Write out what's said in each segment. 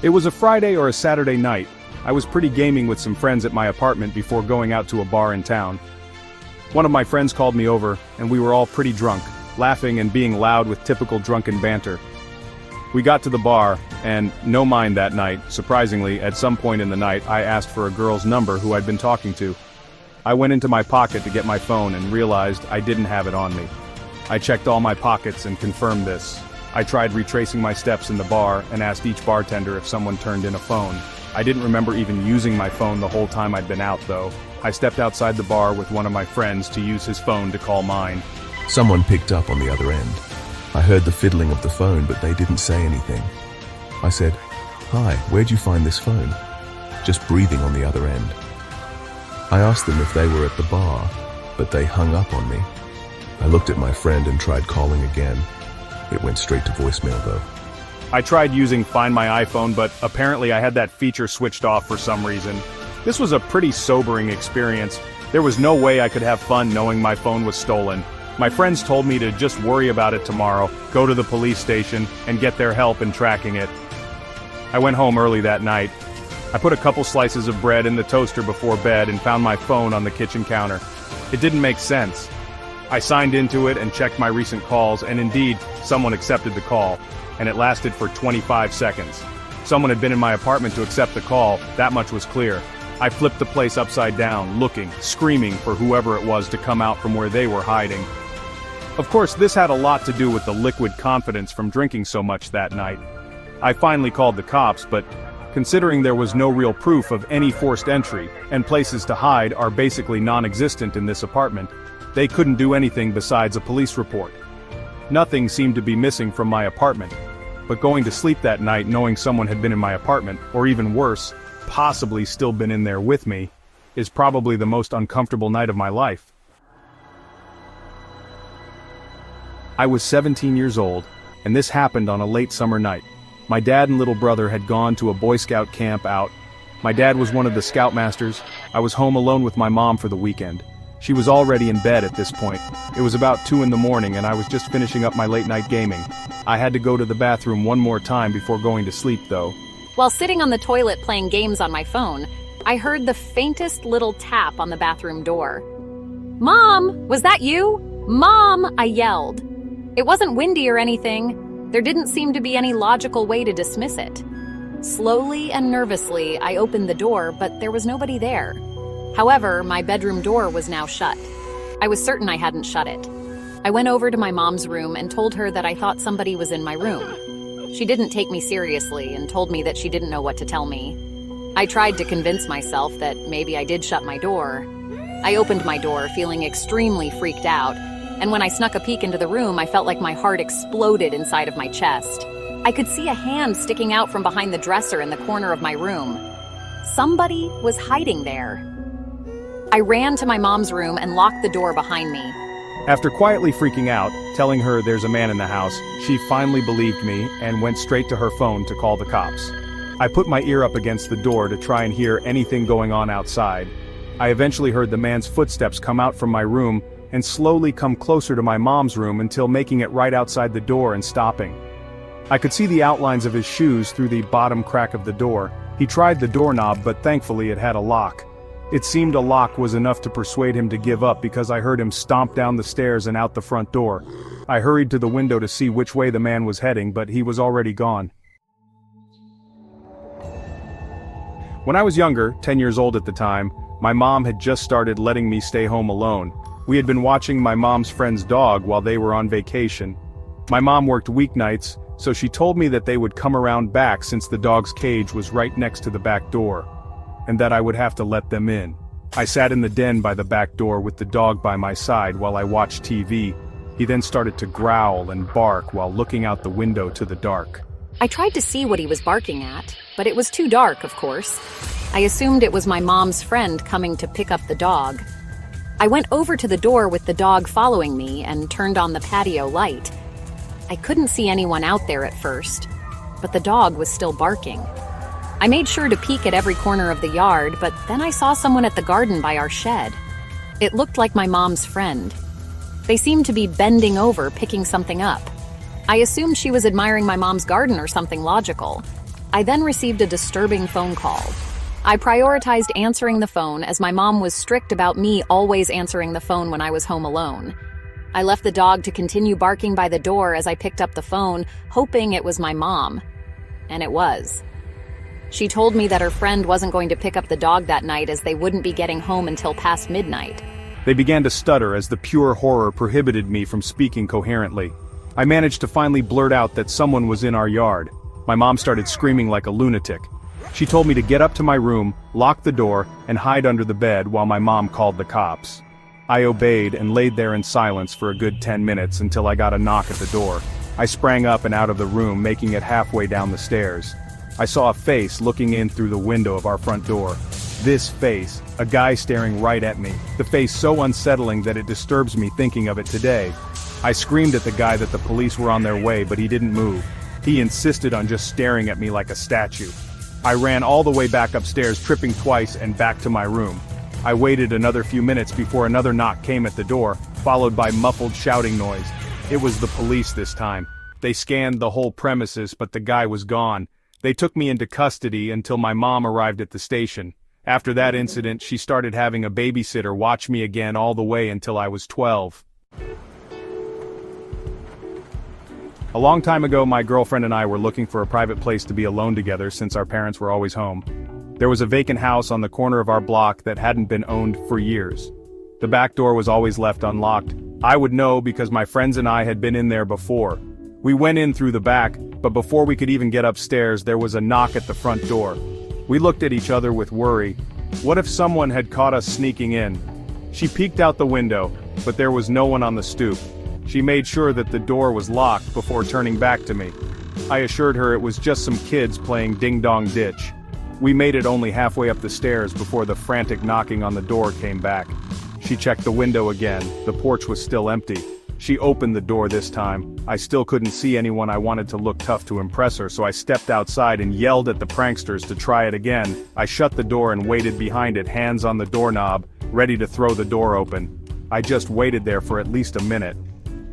It was a Friday or a Saturday night. I was pretty gaming with some friends at my apartment before going out to a bar in town. One of my friends called me over, and we were all pretty drunk, laughing and being loud with typical drunken banter. We got to the bar, and no mind that night, surprisingly, at some point in the night I asked for a girl's number who I'd been talking to. I went into my pocket to get my phone and realized I didn't have it on me. I checked all my pockets and confirmed this. I tried retracing my steps in the bar and asked each bartender if someone turned in a phone. I didn't remember even using my phone the whole time I'd been out though. I stepped outside the bar with one of my friends to use his phone to call mine. Someone picked up on the other end. I heard the fiddling of the phone, but they didn't say anything. I said, "Hi, where'd you find this phone?" Just breathing on the other end. I asked them if they were at the bar, but they hung up on me. I looked at my friend and tried calling again. It went straight to voicemail though. I tried using Find My iPhone, but apparently I had that feature switched off for some reason. This was a pretty sobering experience. There was no way I could have fun knowing my phone was stolen. My friends told me to just worry about it tomorrow, go to the police station, and get their help in tracking it. I went home early that night. I put a couple slices of bread in the toaster before bed and found my phone on the kitchen counter. It didn't make sense. I signed into it and checked my recent calls, and indeed, someone accepted the call, and it lasted for 25 seconds. Someone had been in my apartment to accept the call, that much was clear. I flipped the place upside down, looking, screaming for whoever it was to come out from where they were hiding. Of course, this had a lot to do with the liquid confidence from drinking so much that night. I finally called the cops, but considering there was no real proof of any forced entry, and places to hide are basically non-existent in this apartment, they couldn't do anything besides a police report. Nothing seemed to be missing from my apartment, but going to sleep that night knowing someone had been in my apartment, or even worse, possibly still been in there with me, is probably the most uncomfortable night of my life. I was 17 years old, and this happened on a late summer night. My dad and little brother had gone to a Boy Scout camp out. My dad was one of the scoutmasters. I was home alone with my mom for the weekend. She was already in bed at this point. It was about 2 in the morning and I was just finishing up my late night gaming. I had to go to the bathroom one more time before going to sleep though. While sitting on the toilet playing games on my phone, I heard the faintest little tap on the bathroom door. "Mom, was that you? Mom!" I yelled. It wasn't windy or anything. There didn't seem to be any logical way to dismiss it. Slowly and nervously, I opened the door, but there was nobody there. However, my bedroom door was now shut. I was certain I hadn't shut it. I went over to my mom's room and told her that I thought somebody was in my room. She didn't take me seriously and told me that she didn't know what to tell me. I tried to convince myself that maybe I did shut my door. I opened my door, feeling extremely freaked out, and when I snuck a peek into the room, I felt like my heart exploded inside of my chest. I could see a hand sticking out from behind the dresser in the corner of my room. Somebody was hiding there. I ran to my mom's room and locked the door behind me. After quietly freaking out, telling her there's a man in the house, she finally believed me and went straight to her phone to call the cops. I put my ear up against the door to try and hear anything going on outside. I eventually heard the man's footsteps come out from my room and slowly come closer to my mom's room until making it right outside the door and stopping. I could see the outlines of his shoes through the bottom crack of the door. He tried the doorknob, but thankfully it had a lock. It seemed a lock was enough to persuade him to give up because I heard him stomp down the stairs and out the front door. I hurried to the window to see which way the man was heading, but he was already gone. When I was younger, 10 years old at the time, my mom had just started letting me stay home alone. We had been watching my mom's friend's dog while they were on vacation. My mom worked weeknights, so she told me that they would come around back since the dog's cage was right next to the back door, and that I would have to let them in. I sat in the den by the back door with the dog by my side while I watched TV. He then started to growl and bark while looking out the window to the dark. I tried to see what he was barking at, but it was too dark, of course. I assumed it was my mom's friend coming to pick up the dog. I went over to the door with the dog following me and turned on the patio light. I couldn't see anyone out there at first, but the dog was still barking. I made sure to peek at every corner of the yard, but then I saw someone at the garden by our shed. It looked like my mom's friend. They seemed to be bending over, picking something up. I assumed she was admiring my mom's garden or something logical. I then received a disturbing phone call. I prioritized answering the phone as my mom was strict about me always answering the phone when I was home alone. I left the dog to continue barking by the door as I picked up the phone, hoping it was my mom. And it was. She told me that her friend wasn't going to pick up the dog that night as they wouldn't be getting home until past midnight. They began to stutter as the pure horror prohibited me from speaking coherently. I managed to finally blurt out that someone was in our yard. My mom started screaming like a lunatic. She told me to get up to my room, lock the door, and hide under the bed while my mom called the cops. I obeyed and laid there in silence for a good 10 minutes until I got a knock at the door. I sprang up and out of the room, making it halfway down the stairs. I saw a face looking in through the window of our front door. This face, a guy staring right at me, the face so unsettling that it disturbs me thinking of it today. I screamed at the guy that the police were on their way, but he didn't move. He insisted on just staring at me like a statue. I ran all the way back upstairs, tripping twice, and back to my room. I waited another few minutes before another knock came at the door, followed by muffled shouting noise. It was the police this time. They scanned the whole premises, but the guy was gone. They took me into custody until my mom arrived at the station. After that incident, she started having a babysitter watch me again all the way until I was 12. A long time ago, my girlfriend and I were looking for a private place to be alone together since our parents were always home. There was a vacant house on the corner of our block that hadn't been owned for years. The back door was always left unlocked. I would know because my friends and I had been in there before. We went in through the back, but before we could even get upstairs, there was a knock at the front door. We looked at each other with worry. What if someone had caught us sneaking in? She peeked out the window, but there was no one on the stoop. She made sure that the door was locked before turning back to me. I assured her it was just some kids playing ding-dong ditch. We made it only halfway up the stairs before the frantic knocking on the door came back. She checked the window again. The porch was still empty. She opened the door this time. I still couldn't see anyone. I wanted to look tough to impress her, so I stepped outside and yelled at the pranksters to try it again. I shut the door and waited behind it, hands on the doorknob, ready to throw the door open. I just waited there for at least a minute.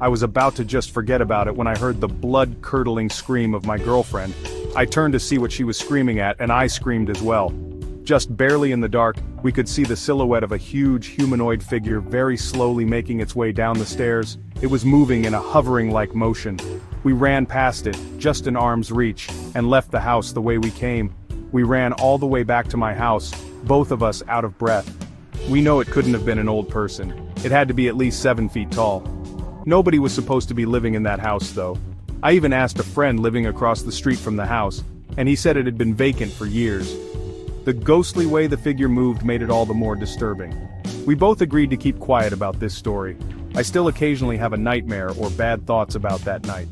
I was about to just forget about it when I heard the blood-curdling scream of my girlfriend. I turned to see what she was screaming at, and I screamed as well. Just barely in the dark, we could see the silhouette of a huge humanoid figure very slowly making its way down the stairs. It was moving in a hovering-like motion. We ran past it, just in arm's reach, and left the house the way we came. We ran all the way back to my house, both of us out of breath. We know it couldn't have been an old person. It had to be at least 7 feet tall. Nobody was supposed to be living in that house, though. I even asked a friend living across the street from the house, and he said it had been vacant for years. The ghostly way the figure moved made it all the more disturbing. We both agreed to keep quiet about this story. I still occasionally have a nightmare or bad thoughts about that night.